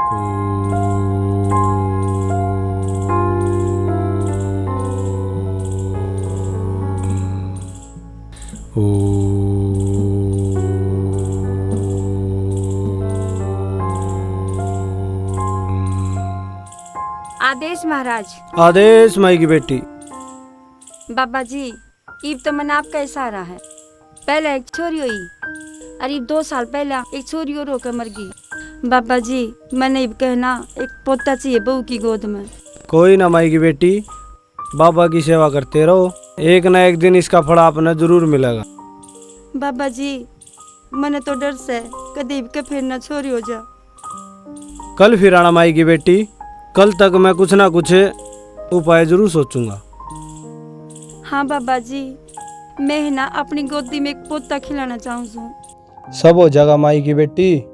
आदेश महाराज। आदेश माई की बेटी। बाबा जी, इब तो मन आपका इशारा है। पहले एक छोरी हुई और इब 2 साल पहले एक छोरी और होकर मर गई। बाबा जी, मैंने इब कहना एक पोता चाहिए बहू की गोद में। कोई ना माई की बेटी, बाबा की सेवा करते रहो, एक ना एक दिन इसका फल आपने जरूर मिलेगा। बाबा जी, मैंने तो डर से कभी के फिर ना छोरी हो जा। कल फिर आना माई की बेटी, कल तक मैं कुछ ना कुछ उपाय जरूर सोचूंगा। हाँ बाबा जी, मैं ना अपनी गोदी में एक पोता खिलाना चाहूँ। सब हो जाएगा माई की बेटी,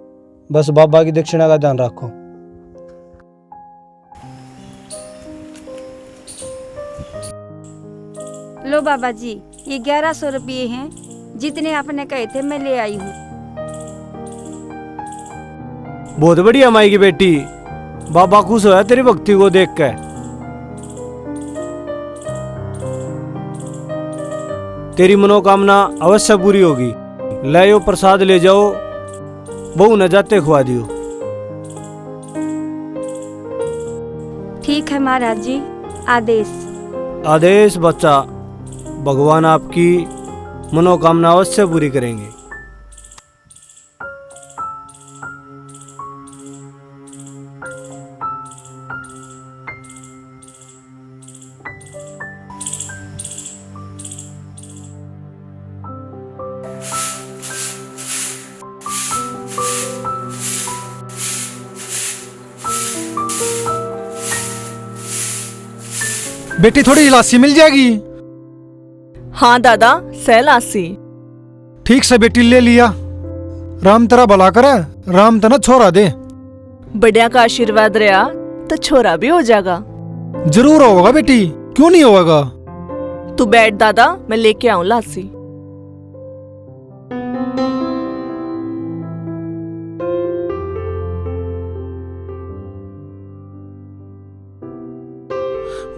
बस बाबा की दक्षिणा का ध्यान रखो। लो बाबा जी, ये 1100 रुपये हैं, जितने आपने कहे थे मैं ले आई हूँ। बहुत बढ़िया माई की बेटी, बाबा खुश होया तेरी भक्ति को देख के। तेरी मनोकामना अवश्य पूरी होगी। ले यो प्रसाद ले जाओ, बहू न जाते खुआ दियो। ठीक है महाराज जी, आदेश। आदेश बच्चा, भगवान आपकी मनोकामना अवश्य पूरी करेंगे। बेटी थोड़ी लासी मिल जाएगी? हाँ दादा, सह लासी। ठीक से बेटी ले लिया। राम तेरा भला करे, राम तना छोरा दे। बढ़िया का आशीर्वाद रहा तो छोरा भी हो जाएगा। जरूर होगा बेटी, क्यों नहीं होगा। तू बैठ दादा, मैं लेके आऊं लासी।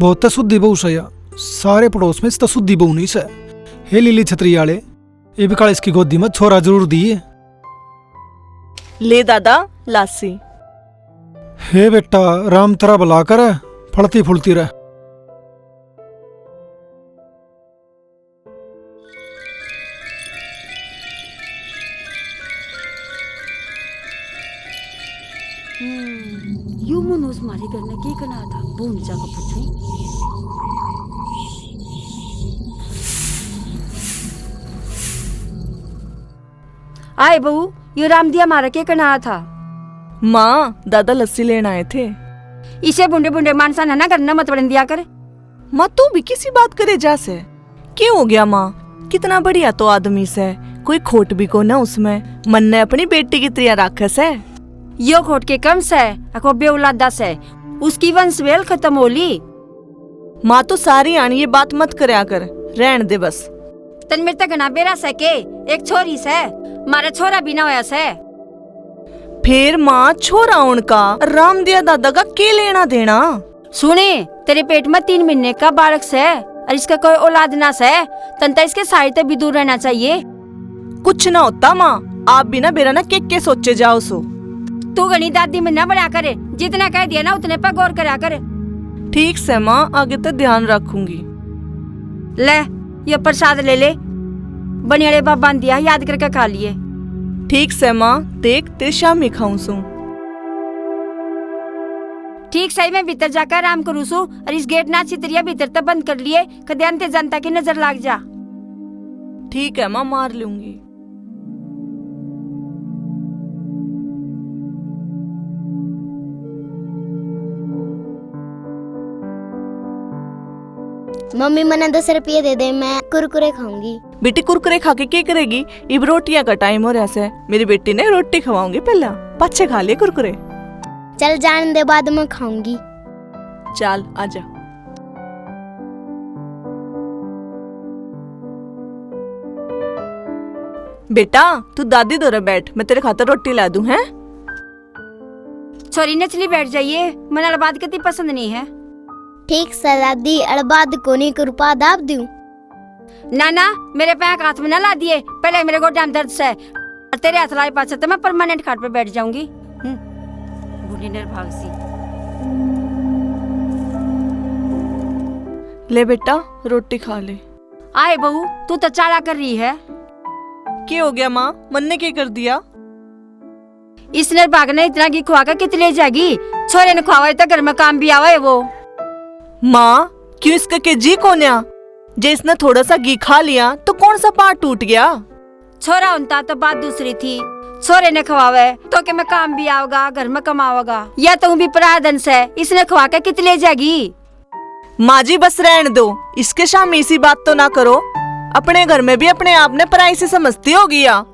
बहुत शुद्धि बहु सया, सारे पड़ोस में इसका शुद्धि बहु नहीं से। हे लीली छतरी आले, ये भी काल इसकी गोदी में छोरा जरूर दिए। ले दादा लासी। हे बेटा, राम तेरा भला करे, फलती फुलती रह। यू मनोज मारी करने की कना था, भूल जाकर पूछूं। आए बहू, ये राम दिया मारा के कना था। माँ, दादा लस्सी लेने आए थे। इसे बुंडे बुंडे मानसा ना करना मत बन दिया कर। माँ तू भी किसी बात करे जा से। क्यों हो गया माँ? कितना बढ़िया तो आदमी से, कोई खोट भी को ना उसमें। मन ने अपनी बेटी की त्रिया राखस है। यो खोट के कम से अको बेउलादा से उसकी वंशवेल खत्म होली। माँ तो सारी आनी ये बात मत करया कर, रहन दे बस। तन मेरे तक ना बेरा सके, एक छोरी से मारा छोरा भी ना होया से। फिर माँ, छोरा उनका राम दिया दादा का के लेना देना। सुने, तेरे पेट में 3 महीने का बालक से और इसका कोई औलाद ना से, तंता इसके साहित्य भी दूर रहना चाहिए। कुछ ना होता माँ, आप भी ना बेरा ना के सोचे जाओ सो। तू गणी दादी में न बड़ा करे, जितना कह दिया ना उतने पर गौर करा कर। ठीक से माँ, आगे तो ध्यान रखूंगी। ले ये प्रसाद ले, बनियाड़े बाबा दिया, याद करके खा लिए। ठीक से माँ, देख तेरे शाम में खाऊं सू। ठीक सही मैं भीतर जाकर आराम करूँ सू, और इस गेट ना छितरिया भीतर तक बंद कर लिए, कद्यांते जनता की नजर लाग जा। ठीक है माँ, मार लूंगी। मम्मी मने 10 रुपये दे दे, मैं कुरकुरे खाऊंगी। बेटी कुरकुरे खा के क्या करेगी? इब रोटियां का टाइम हो रहा है। मेरी बेटी ने रोटी खवाऊंगी, पहला पाछे खा लिए कुरकुरे। चल जाने दे, बाद में खाऊंगी। चल आजा। बेटा तू दादी दोरे बैठ, मैं तेरे खातर रोटी ला दूं। हैं छोरी ने चली बैठ जाइए, मना बात कती पसंद नहीं है। ठीक से दादी, अड़बाद को नहीं कृपा दाब दूं। ना ना, मेरे पैर हाथ में न ला दिए, पहले मेरे गोड्याम दर्द से और तेरे हाथ लाई पास तो मैं परमानेंट खाट पे बैठ जाऊंगी। बूढ़ी निर्भाग सी। ले बेटा रोटी खा ले। आए बहू, तू तो चाला कर रही है। क्या हो गया माँ, मन ने क्या कर दिया? इस निर्भाग ने इतना घी खुआ कर कितने ले जाएगी? छोरे ने खुआवा तो घर में काम भी आवा है वो। माँ क्यों इसका के जी कोन्या? जे इसने थोड़ा सा घी खा लिया तो कौन सा पार्ट टूट गया? छोरा उनता तो बात दूसरी थी। छोरे ने खवावे तो के मैं काम भी आओगा, घर में कमाओगा, या तो भी पराधन से इसने खवा के कितने ले जाएगी? माँ जी बस रहने दो, इसके सामने इसी बात तो ना करो। अपने घर में भी अपने आप ने पराई से समझती होगी या?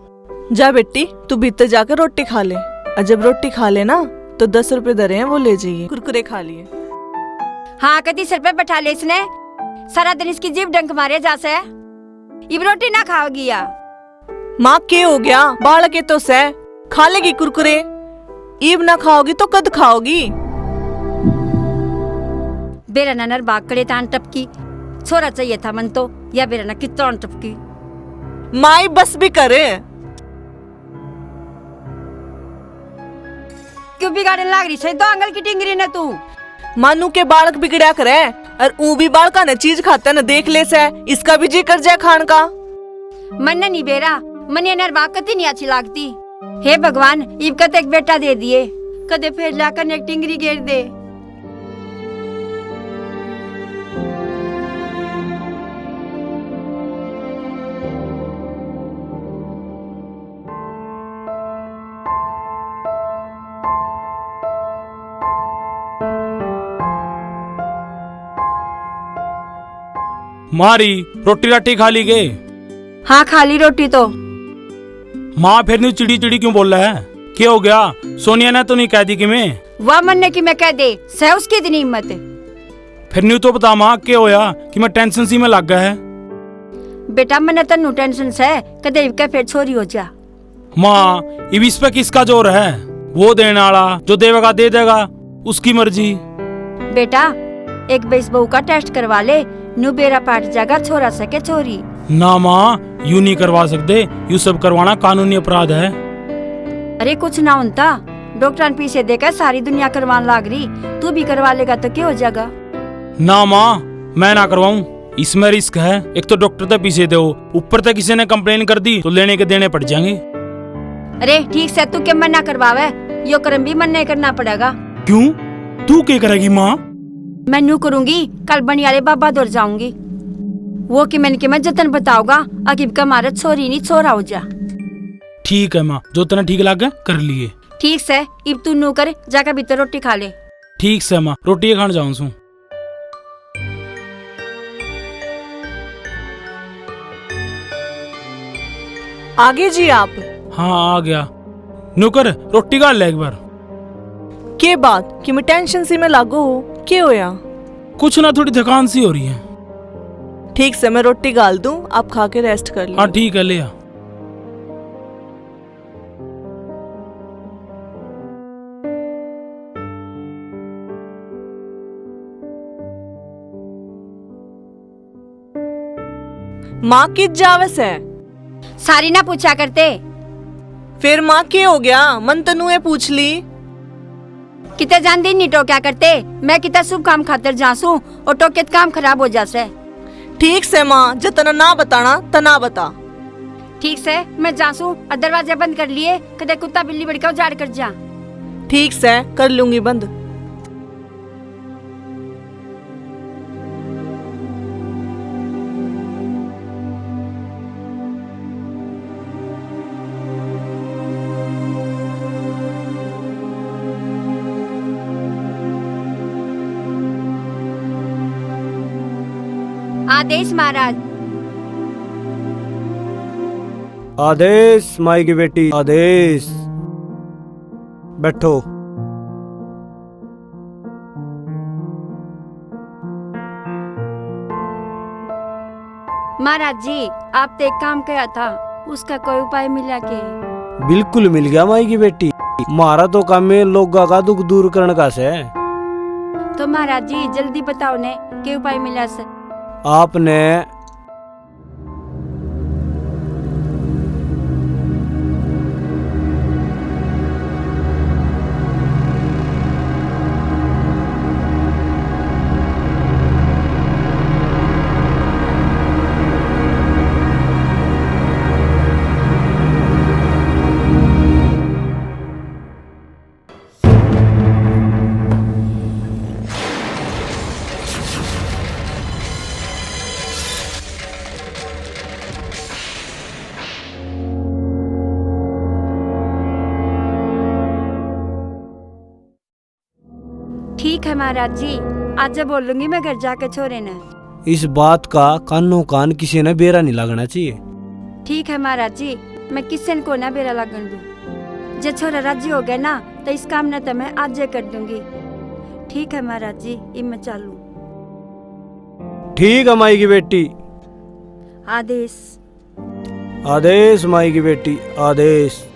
जा बेटी तू भीतर जाकर रोटी खा ले, और जब रोटी खा ले ना तो 10 रुपए दे रहे हैं वो ले जाइए, कुरकुरे खा लिए। हाँ कदी सिर पे बैठा ले इसने, सारा दिन इसकी जीभ डंक मारे जासे। इब रोटी ना खाओगी या? माँ क्या हो गया, बालक है तो से खा लेगी कुरकुरे। ईब ना खाओगी तो कद खाओगी? बेरा ननर बाग कड़े तान टपकी, छोरा चाहिए था मन तो, या बेरा ना कितना टपकी। माई बस भी करे। क्यों बिगाड़ने लाग रही है? 2 आंगल की टिंगरी ने तू। मानू के बालक बिगड़ा करे और ऊ भी बालका ने चीज खाता न देख ले से, इसका भी जी कर जाए खान का। मन ने नहीं बेरा, मन ये नरबाग कती नहीं अच्छी लागती। हे भगवान, इब कत एक बेटा दे दिए, कदे फिर लाकर एक टिंगरी घेर दे। मारी रोटी राटी खा ली गए? हाँ खाली रोटी तो। माँ फिर नहीं चिड़ी चिड़ी क्यों बोल रहा है? क्या हो गया? सोनिया ने तो नहीं कह दी कि मैं? वह मन ने कि मैं कह दे, सह उसकी इतनी हिम्मत है। फिर नहीं तो बता माँ क्या होया कि मैं टेंशन सी में लग गया है? बेटा मैंने तन्नू टेंशन से कदे इब के फिर छोरी हो जा। माँ इब इस पे किसका जोर है? वो देने वाला जो देवेगा दे देगा, उसकी मर्जी। बेटा एक बेस बहू का टेस्ट करवा ले, नु बेरा पाट जाएगा छोरा सके छोरी। ना माँ यूं नहीं करवा सकते, यूं सब करवाना कानूनी अपराध है। अरे कुछ ना होता, डॉक्टर ने पीछे देकर सारी दुनिया करवाने लाग रही, तू भी करवा लेगा तो क्या हो जाएगा? ना माँ मैं ना करवाऊं, इसमें रिस्क है। एक तो डॉक्टर तक पीछे दो, ऊपर तक किसी ने कंप्लेन कर दी तो लेने के देने पड़ जाएंगे। अरे ठीक से तू क्या मना करवावे, यो कर्म भी मन नहीं करना पड़ेगा। क्यों? तू क्या करेगी माँ? मैं नू करूंगी, कल बनी वाले बाबा दौड़ जाऊंगी। वो कि मैं जतन बताऊंगा, अकीब का मारे छोरी नहीं छोरा हो जा। ठीक है माँ, जो तने ठीक लगे कर लिए। ठीक से इब तू नू कर, जाकर भीतर रोटी खा ले। ठीक से माँ, रोटी खान जाऊं सू। आगे जी आप? हाँ आ गया। नौकर रोटी खा ले एक बार। के बात कि मैं टेंशन सी में लागो हो, क्या होया? कुछ ना, थोड़ी थकान सी हो रही है। ठीक से मैं रोटी गाल दूं, आप खा के रेस्ट कर लो। हाँ ठीक है, ले आ। माँ किस जावस है? सारी ना पूछा करते। फिर माँ क्या हो गया? मन तनु पूछ ली। किते जान दिन नहीं टोक्या करते, मैं कितना शुभ काम खातर जासू और टोके काम खराब हो जासे। ठीक से माँ, जितना ना बताना तना बता। ठीक से मैं जासू और दरवाजे बंद कर लिए, कदे कुत्ता बिल्ली बड़का उजाड़ कर जा। ठीक से कर लूंगी बंद। आदेश महाराज। आदेश माई की बेटी, आदेश। बैठो। महाराज जी आपने एक काम किया था, उसका कोई उपाय मिला के? बिल्कुल मिल गया माई की बेटी, मारा तो काम है लोगों का दुख दूर करने का से। तो महाराज जी जल्दी बताओ ने के उपाय मिला से। आपने ठीक है महाराज जी, आज जब बोलूंगी मैं घर जाके छोरे ने। इस बात का कानों कान किसी ने बेरा नहीं लगना चाहिए। ठीक है महाराज जी, मैं किसी को ना बेरा लगन दूं। जे छोरा राजी हो गया ना तो इस काम ने तो मैं आज कर दूंगी। ठीक है महाराज जी, अब मैं चालू। ठीक है माई की बेटी। आदेश। आदेश माई की बेटी, आदेश।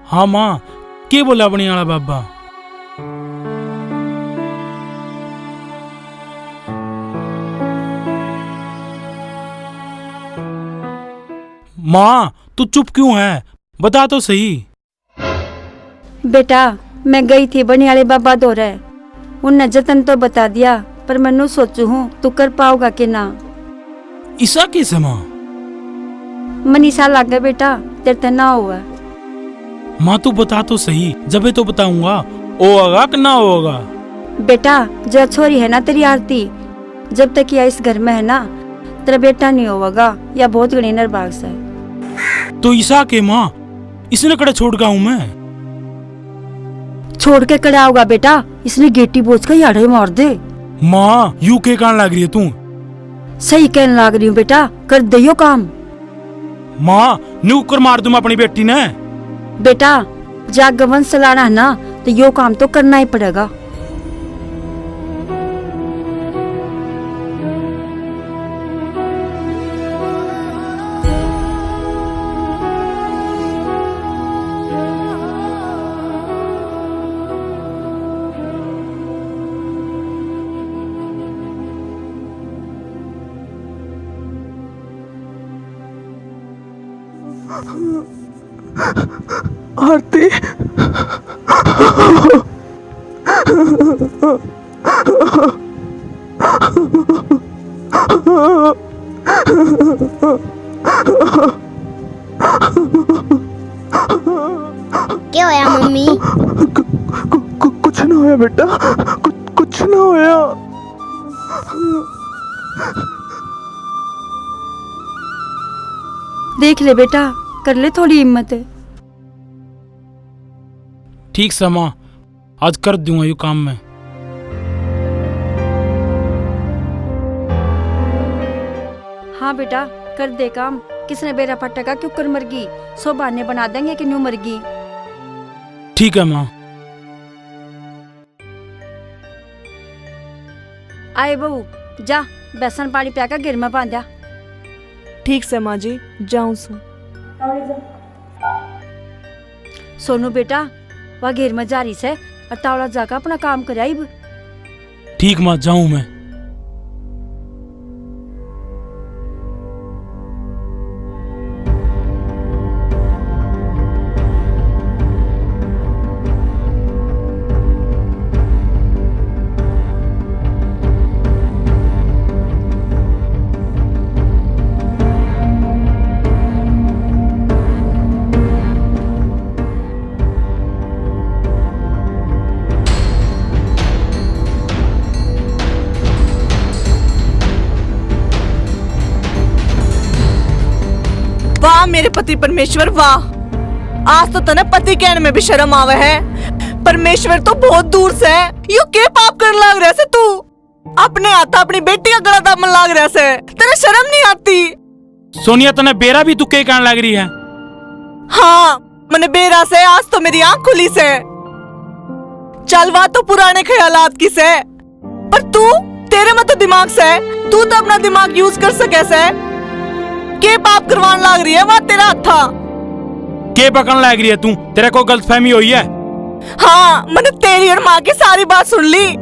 हाँ माँ, के बोला अपनी वाला बाबा? माँ तू चुप क्यों है, बता तो सही। बेटा मैं गई थी बनी वाले बाबा दो रहे, उनने जतन तो बता दिया पर मैं सोचू हूँ तू कर पाओगा कि ना। ईसा कैसे माँ? मनीषा लग गया बेटा, तेरे ते ना हुआ। माँ तू बता तो सही, जब तो बताऊंगा ओ होगा कि ना होगा। बेटा जो छोरी है ना तेरी आरती, जब तक यह इस घर में है ना तेरा बेटा नहीं होगा, या बहुत घनी निर्भाग से। तो ईसा के माँ इसने कड़ा छोड़ गया हूँ मैं। छोड़ के कड़ा होगा बेटा, इसने गेटी बोझ कर याड़े मार दे। माँ यू के कान लग रही है तू? सही कहने लग रही हूँ बेटा, कर दियो काम। माँ न्यू कर मार दूं मैं अपनी बेटी ने। बेटा जाग वंश चलाना है ना तो यो काम तो करना ही पड़ेगा। आरती क्या होया मम्मी? कुछ ना होया बेटा, कुछ ना होया। देख ले बेटा, कर ले थोड़ी हिम्मत है। ठीक से माँ, आज कर दूंगा यू काम में। हाँ बेटा कर दे काम, किसने बेरा फटका क्यों कर मरगी, सो बहाने बना देंगे कि न्यू मरगी। ठीक है माँ। आए बहू जा, बेसन पानी प्याका गिर में बांधा। ठीक से माँ जी, जाऊं सु। सोनू बेटा वह घेर में जा रही से और तावड़ा जाकर अपना काम कराइब। ठीक माँ, जाऊं मैं। वाह मेरे पति परमेश्वर, वाह। आज तो तने पति कहने में भी शर्म आवे है। परमेश्वर तो बहुत दूर से है, यू के पाप कर लाग रहा से तू? अपने हाथ अपनी बेटी का गला दामन लाग रहा से, तेरे शर्म नहीं आती? सोनिया तने बेरा भी तू के कान लग रही है? हाँ मैंने बेरा से, आज तो मेरी आंख खुली से। चल वाह तो पुराने ख्यालात की से, पर तू तेरे में तो दिमाग से तू तो अपना दिमाग यूज कर सके से के पाप करवान लाग रही है वह तेरा हथा। के पकड़ लग रही है तू? तेरे को गलतफहमी हुई है? हाँ, मैंने तेरी और माँ की सारी बात सुन ली।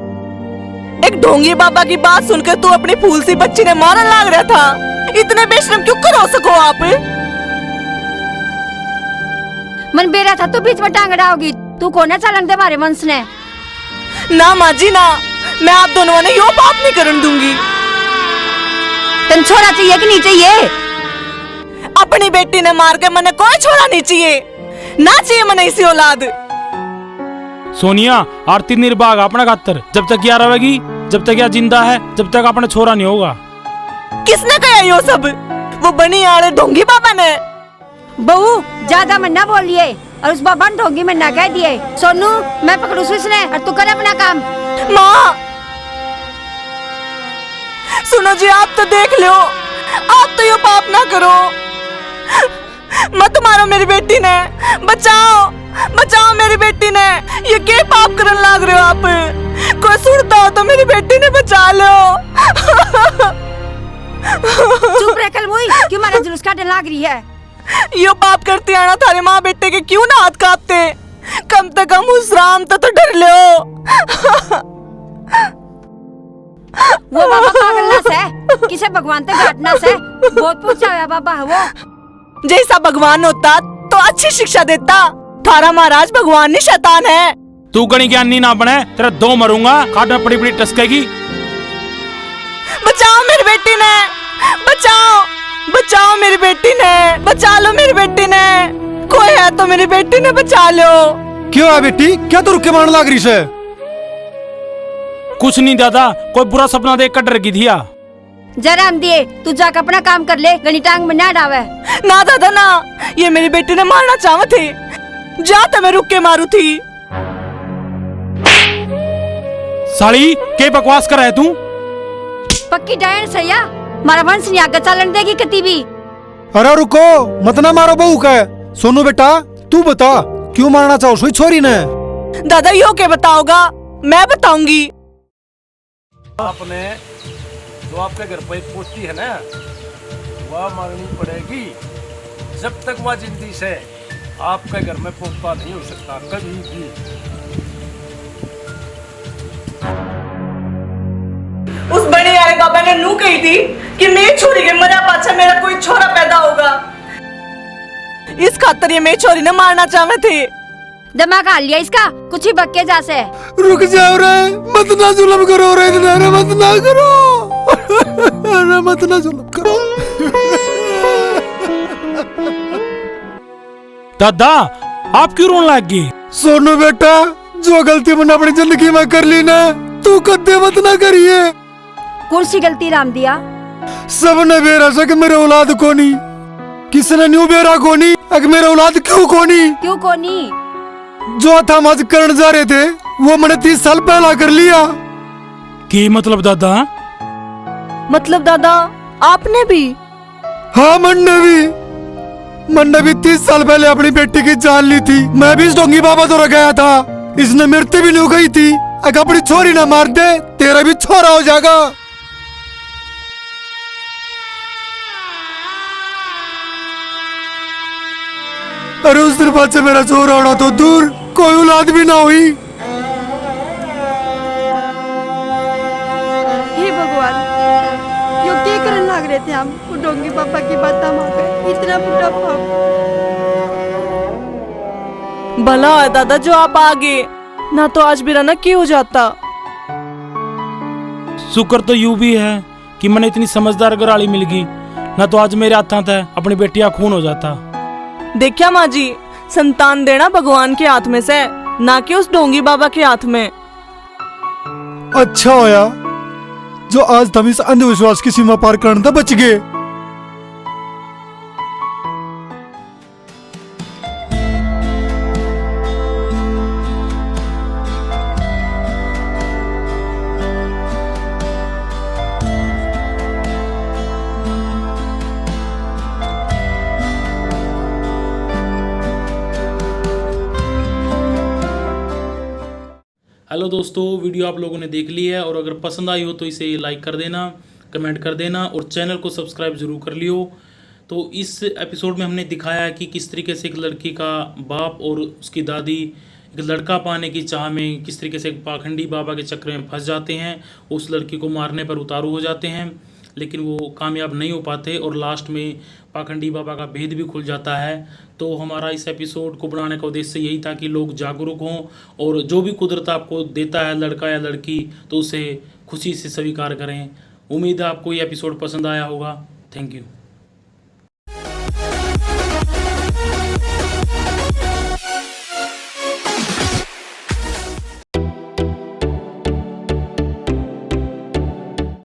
एक ढोंगी बाबा की बात सुनकर तू अपनी फूल सी बच्ची ने मारन लाग रहा था। इतने बेशरम क्यों करो सको आप? मन बेरा था तू बीच में टांग डाओगी। तू कौन है चलन दे मारे वंश ने? ना माँ जी ना, मैं आप दोनों ने यो पाप नहीं करन दूंगी। तन छोरा चाहिए कि नहीं चाहिए? अपनी बेटी ने मार के मैंने कोई छोरा नहीं चाहिए, ना चाहिए मैंने इसी औलाद। सोनिया, आरती निर्भाग अपना खातर जब तक यह रहेगी, जब तक यह जिंदा है, जब तक अपना छोरा नहीं होगा। किसने कहा यो सब? वो बनी आड़े ढोंगी बाबा ने। बहू ज्यादा मन्ना बोलिए और उस बाबा ने ढोंगी मन्ना कह दिए। सोनू मैं पकड़ू इसने और तू कर अपना काम। माँ सुनो जी, आप तो देख लो, आप तो यो पाप ना करो। मत मारो मेरी बेटी ने, बचाओ बचाओ मेरी बेटी ने। ये क्या पाप करन लाग रहे हो आप? कोई सुनता हो तो मेरी बेटी ने बचा लो। चुप रह कल मुई, क्यों मारा जुलूस काटने लाग रही है? यो पाप करते आना थारे माँ बेटे के क्यों ना हाथ कांपते? कम से कम उस राम तो डर लो। वो बाबा पागल ना से, किसे भगवान ते घाटना से बहुत पूछा है बाबा है वो। जैसा भगवान होता तो अच्छी शिक्षा देता। थारा महाराज भगवान नहीं शैतान है। तू गणी ज्ञानी ना बने, तेरा दो मरूंगा, काट में पड़ी पड़ी टसकेगी। बचाओ मेरी बेटी ने, बचाओ बचाओ मेरी बेटी ने, बचा लो मेरी बेटी ने। कोई है तो मेरी बेटी ने बचा लो। क्यों है बेटी, क्या तो रुक के मारने लाग रही से? कुछ नहीं दादा, कोई बुरा सपना देख कर डर गई थी। जराम दिए तू जाकर अपना काम कर ले, गणी टांग में ना डावे। ना दादा ना, ये मेरी बेटी ने मारना चाहते थे, जा तो मैं रुक के मारू थी। साली के बकवास कर रहा है तू? पक्की डायन सैया, मारा वंश नहीं आगे चलन देगी कती भी। अरे रुको, मत ना मारो बहू का। सोनू बेटा तू बता, क्यों मारना चाहो सोई छोरी ने? दादा यो के बताओगा? मैं बताऊंगी। आपने जो आपके घर पर एक पोती है ना, वह मारनी पड़ेगी। जब तक वह जिंदगी से आपके घर में पोता नहीं हो सकता कभी भी। उस बड़े यार बाबा ने नू कही थी कि मेरी छोरी के मरा पाछा मेरा कोई छोरा पैदा होगा। इस खातर ये मेरी छोरी ने मारना चाहे थे। दिमाग हाल लिया इसका, कुछ ही बक्के जा से। रुक जाओ रे, मत ना जुल्म करो रे, रे मत ना करो। रे मत ना जुल्म करो। दादा आप क्यों रोने लग गए? सोनू बेटा, जो गलती मैंने अपनी जिंदगी में कर ली ना, तू कदे मत ना करिए। कौन सी गलती राम दिया? सबने बेरा से कि मेरे औलाद कोनी, किसने न्यू बेरा कोनी, अगर मेरे औलाद क्यों कोनी? क्यों कोनी? जो था मज करने जा रहे थे वो मैंने 30 साल पहला कर लिया। की मतलब दादा? मतलब दादा आपने भी? हाँ मैंने भी 30 साल पहले अपनी बेटी की जान ली थी। मैं भी इस ढोंगी बाबा तो गया था, इसने मृत्यु भी नहीं गई थी। अगर अपनी छोरी ना मार दे, तेरा भी छोरा हो जाएगा। अरे उस दिन बाद से मेरा छोरा होना तो दूर, कोई औलाद भी ना हुई। हे भगवान, यो क्या करने लग रहे थे हम? वो डोंगी पापा की बात हम आ गए, इतना बुरा पाप। भला है दादा जो आप आ गए, ना तो आज मेरा ना क्यों हो जाता। शुक्र तो यूं भी है कि मैंने इतनी समझदार घराली मिल गई, ना तो आज मेरे हाथों से अपनी बेटियां खून हो जाता। देखिया माँ जी, संतान देना भगवान के हाथ में से, ना कि उस ढोंगी बाबा के हाथ में। अच्छा होया जो आज तुम इस अंधविश्वास की सीमा पार करने से बच गए। हेलो दोस्तों, वीडियो आप लोगों ने देख ली है और अगर पसंद आई हो तो इसे लाइक कर देना। कमेंट कर देना और चैनल को सब्सक्राइब जरूर कर लियो। तो इस एपिसोड में हमने दिखाया कि किस तरीके से एक लड़की का बाप और उसकी दादी एक लड़का पाने की चाह में किस तरीके से एक पाखंडी बाबा के चक्कर में फंस जाते हैं, उस लड़की को मारने पर उतारू हो जाते हैं, लेकिन वो कामयाब नहीं हो पाते और लास्ट में पाखंडी बाबा का भेद भी खुल जाता है। तो हमारा इस एपिसोड को बनाने का उद्देश्य यही था कि लोग जागरूक हों और जो भी कुदरत आपको देता है लड़का या लड़की तो उसे खुशी से स्वीकार करें। उम्मीद है आपको ये एपिसोड पसंद आया होगा। Thank you.